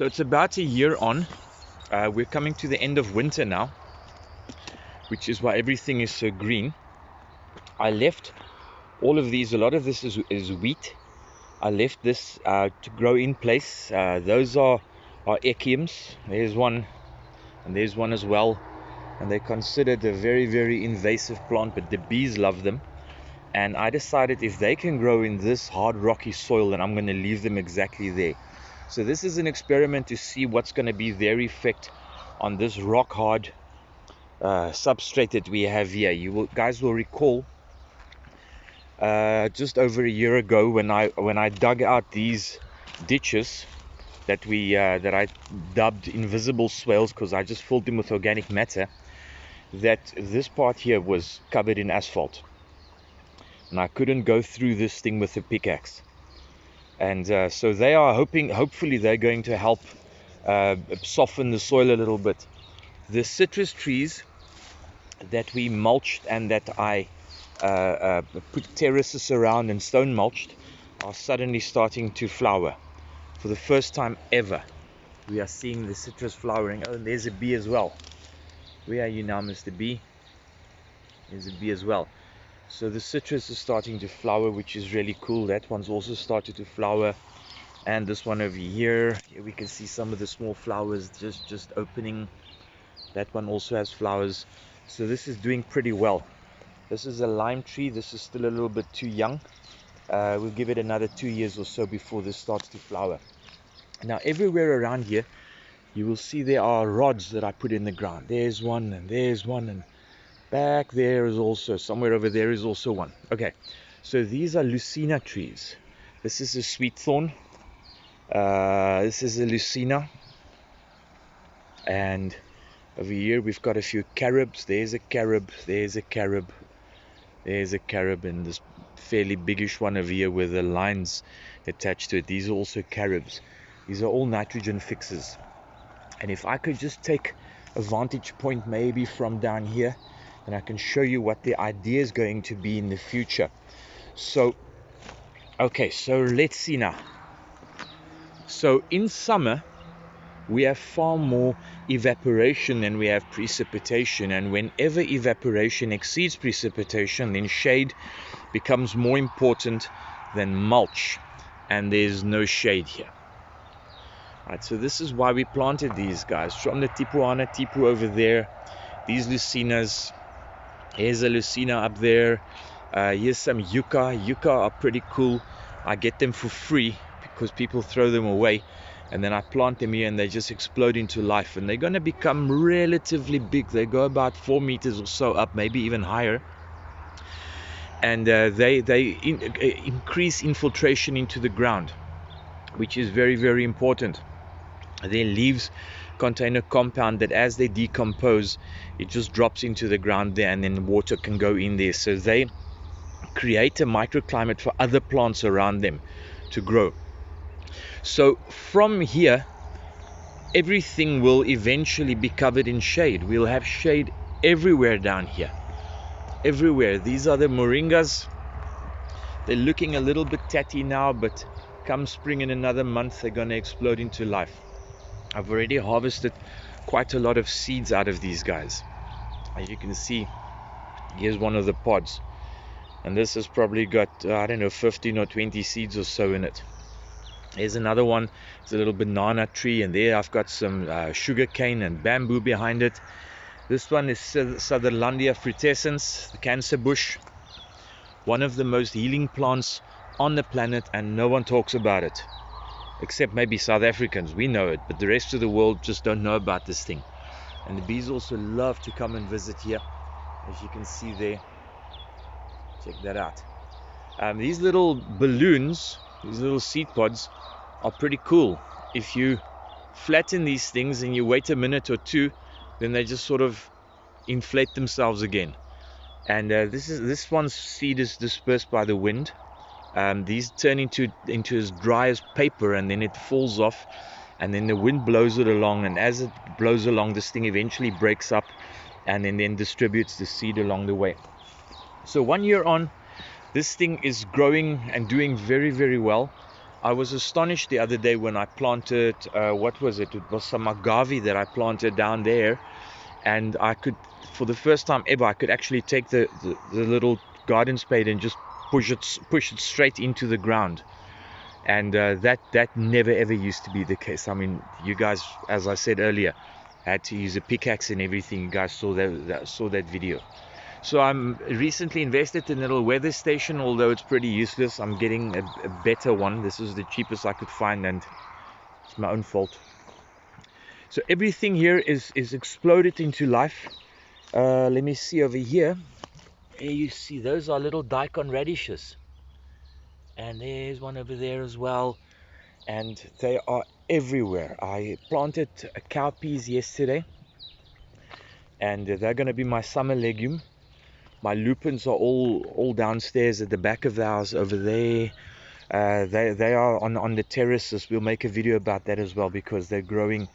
So it's about a year on. We're coming to the end of winter now, which is why everything is so green. I left all of these, a lot of this is wheat. I left this to grow in place. Those are echiums. There's one, and there's one as well. And they're considered a very, very invasive plant, but the bees love them. And I decided if they can grow in this hard, rocky soil, then I'm going to leave them exactly there. So this is an experiment to see what's going to be their effect on this rock hard substrate that we have here. You guys will recall just over a year ago when I dug out these ditches that I dubbed invisible swales, because I just filled them with organic matter, that this part here was covered in asphalt, and I couldn't go through this thing with a pickaxe. And so they are hopefully they're going to help soften the soil a little bit. The citrus trees that we mulched and that I put terraces around and stone mulched are suddenly starting to flower. For the first time ever, we are seeing the citrus flowering. Oh, and there's a bee as well. Where are you now, Mr. Bee? There's a bee as well. So the citrus is starting to flower, which is really cool. That one's also started to flower. And this one over here we can see some of the small flowers just opening. That one also has flowers. So this is doing pretty well. This is a lime tree. This is still a little bit too young. We'll give it another 2 years or so before this starts to flower. Now everywhere around here you will see there are rods that I put in the ground. There's one, and there's one, and back there is also, somewhere over there is also one. Okay, so these are Leuceana trees. This is a sweet thorn. This is a Leuceana. And over here we've got a few carobs. There's a carob, there's a carob, there's a carob, and this fairly biggish one over here with the lines attached to it. These are also carobs. These are all nitrogen fixers. And if I could just take a vantage point maybe from down here, and I can show you what the idea is going to be in the future. So, okay, so let's see now. So in summer, we have far more evaporation than we have precipitation. And whenever evaporation exceeds precipitation, then shade becomes more important than mulch. And there's no shade here. Right, so this is why we planted these guys. From the Tipu over there, these Leuceanas. Here's a Leuceana up there. Here's some yucca. Yucca are pretty cool. I get them for free because people throw them away, and then I plant them here and they just explode into life, and they're going to become relatively big. They go about 4 meters or so up, maybe even higher, and they increase infiltration into the ground, which is very, very important. Their leaves contain a compound that as they decompose, it just drops into the ground there, and then water can go in there. So they create a microclimate for other plants around them to grow. So from here, everything will eventually be covered in shade. We'll have shade everywhere down here. Everywhere. These are the moringas. They're looking a little bit tatty now, but come spring in another month, they're going to explode into life. I've already harvested quite a lot of seeds out of these guys. As you can see, here's one of the pods, and this has probably got I don't know, 15 or 20 seeds or so in it. Here's another one. It's a little banana tree, and there I've got some sugar cane and bamboo behind it. This one is Sutherlandia frutescens, the cancer bush, one of the most healing plants on the planet, and no one talks about it. Except maybe South Africans, we know it, but the rest of the world just don't know about this thing. And the bees also love to come and visit here, as you can see there. Check that out. These little balloons, these little seed pods, are pretty cool. If you flatten these things and you wait a minute or two, then they just sort of inflate themselves again. And this one's seed is dispersed by the wind. These turn into as dry as paper, and then it falls off, and then the wind blows it along, and as it blows along, this thing eventually breaks up and then distributes the seed along the way. So 1 year on, this thing is growing and doing very, very well. I was astonished the other day when I planted, what was it? It was some agave that I planted down there, and I could, for the first time ever, I could actually take the little garden spade and just push it straight into the ground. And that never ever used to be the case. I mean, you guys, as I said earlier, had to use a pickaxe and everything. You guys saw that video. So I'm recently invested in a little weather station, although it's pretty useless. I'm getting a better one. This is the cheapest I could find, and it's my own fault. So everything here is exploded into life. Let me see over here. Here you see, those are little daikon radishes. And there's one over there as well. And they are everywhere. I planted cowpeas yesterday, and they're going to be my summer legume. My lupins are all downstairs at the back of the house over there. They are on the terraces. We'll make a video about that as well, because they're growing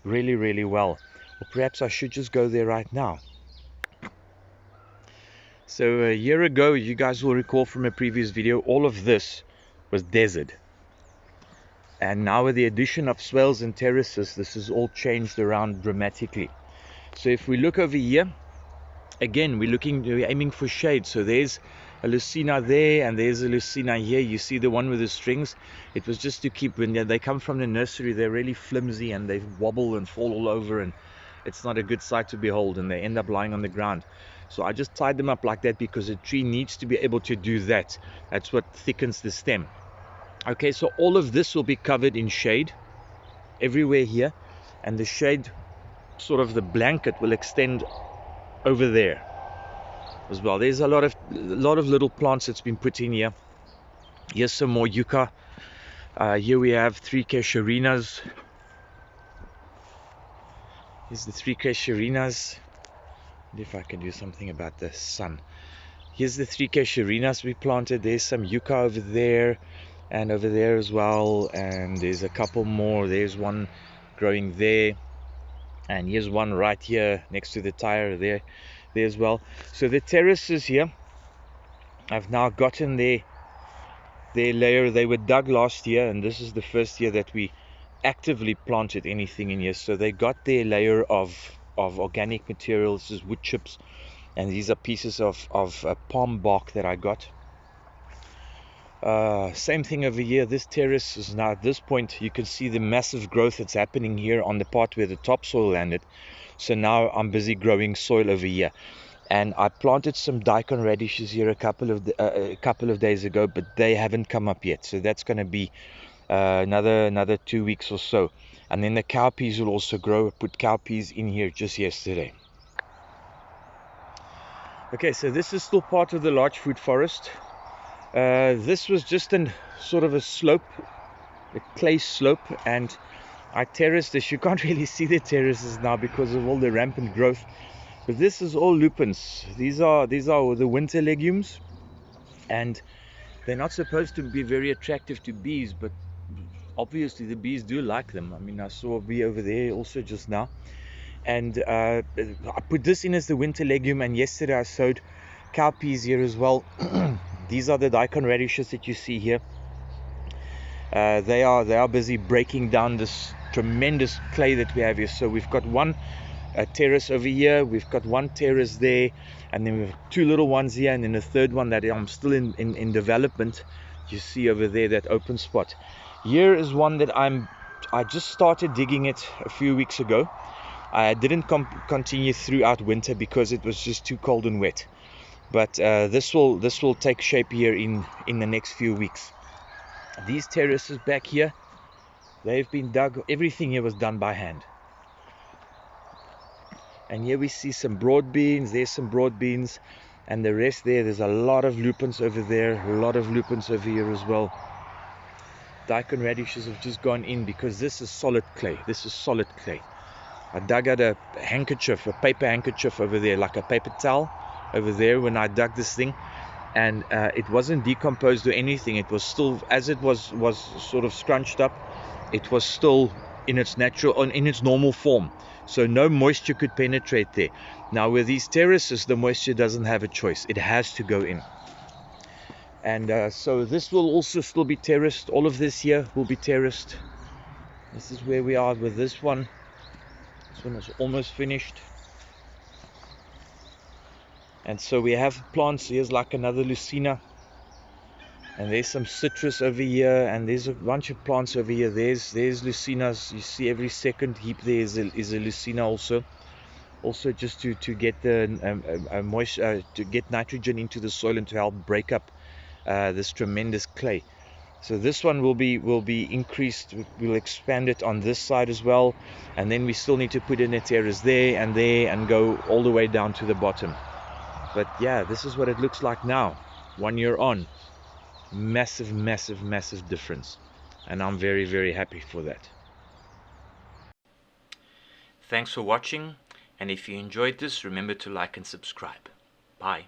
really, really well. Or perhaps I should just go there right now. So a year ago, you guys will recall from a previous video, all of this was desert. And now with the addition of swales and terraces, this has all changed around dramatically. So if we look over here, again, we're aiming for shade. So there's a Leuceana there, and there's a Leuceana here. You see the one with the strings? It was just to keep, when they come from the nursery, they're really flimsy and they wobble and fall all over, and it's not a good sight to behold, and they end up lying on the ground. So I just tied them up like that, because a tree needs to be able to do that. That's what thickens the stem. Okay, so all of this will be covered in shade everywhere here, and the shade, sort of the blanket, will extend over there as well. There's a lot of little plants that's been put in here. Here's some more yucca. Here we have 3 casuarinas. Here's the 3 casuarinas. If I can do something about the sun. Here's the 3 casuarinas we planted. There's some yucca over there, and over there as well, and there's a couple more. There's one growing there, and here's one right here next to the tire there as well. So the terraces here, I've now gotten their layer. They were dug last year, and this is the first year that we actively planted anything in here. So they got their layer of organic material. This is wood chips, and these are pieces of palm bark that I got. Same thing over here. This terrace is now, at this point, you can see the massive growth that's happening here on the part where the topsoil landed. So now I'm busy growing soil over here, and I planted some daikon radishes here a couple of days ago, but they haven't come up yet. So that's going to be another 2 weeks or so, and then the cowpeas will also grow. I put cowpeas in here just yesterday. Okay, so this is still part of the large fruit forest. This was just a sort of a slope, a clay slope, and I terraced this. You can't really see the terraces now because of all the rampant growth, but this is all lupins. These are the winter legumes, and they're not supposed to be very attractive to bees, but obviously the bees do like them. I mean, I saw a bee over there also just now, and I put this in as the winter legume, and yesterday I sowed cowpeas here as well. These are the daikon radishes that you see here. They are busy breaking down this tremendous clay that we have here. So we've got one terrace over here, we've got one terrace there, and then we have 2 little ones here, and then a third one that I'm still in development. You see over there that open spot. Here is one that I just started digging it a few weeks ago. I didn't continue throughout winter because it was just too cold and wet. But this will take shape here in the next few weeks. These terraces back here, they've been dug. Everything here was done by hand. And here we see some broad beans. There's some broad beans, and the rest there's a lot of lupins over there, a lot of lupins over here as well. Daikon radishes have just gone in because this is solid clay. This is solid clay. I dug out a handkerchief, a paper handkerchief over there, like a paper towel over there when I dug this thing, and it wasn't decomposed or anything. It was still, as it was sort of scrunched up, it was still in its normal form, so no moisture could penetrate there. Now with these terraces, the moisture doesn't have a choice, it has to go in. And so this will also still be terraced. All of this here will be terraced. This is where we are with this one. This one is almost finished. And so we have plants. Here's like another Leuceana, and there's some citrus over here, and there's a bunch of plants over here. There's Leuceanas. You see every second heap there is a Leuceana also just to get the moisture, to get nitrogen into the soil and to help break up this tremendous clay. So this one will be increased. We'll expand it on this side as well, and then we still need to put in a terrace there and go all the way down to the bottom. But yeah, this is what it looks like now, 1 year on. Massive, massive, massive difference, and I'm very, very happy for that. Thanks for watching, and if you enjoyed this, remember to like and subscribe. Bye.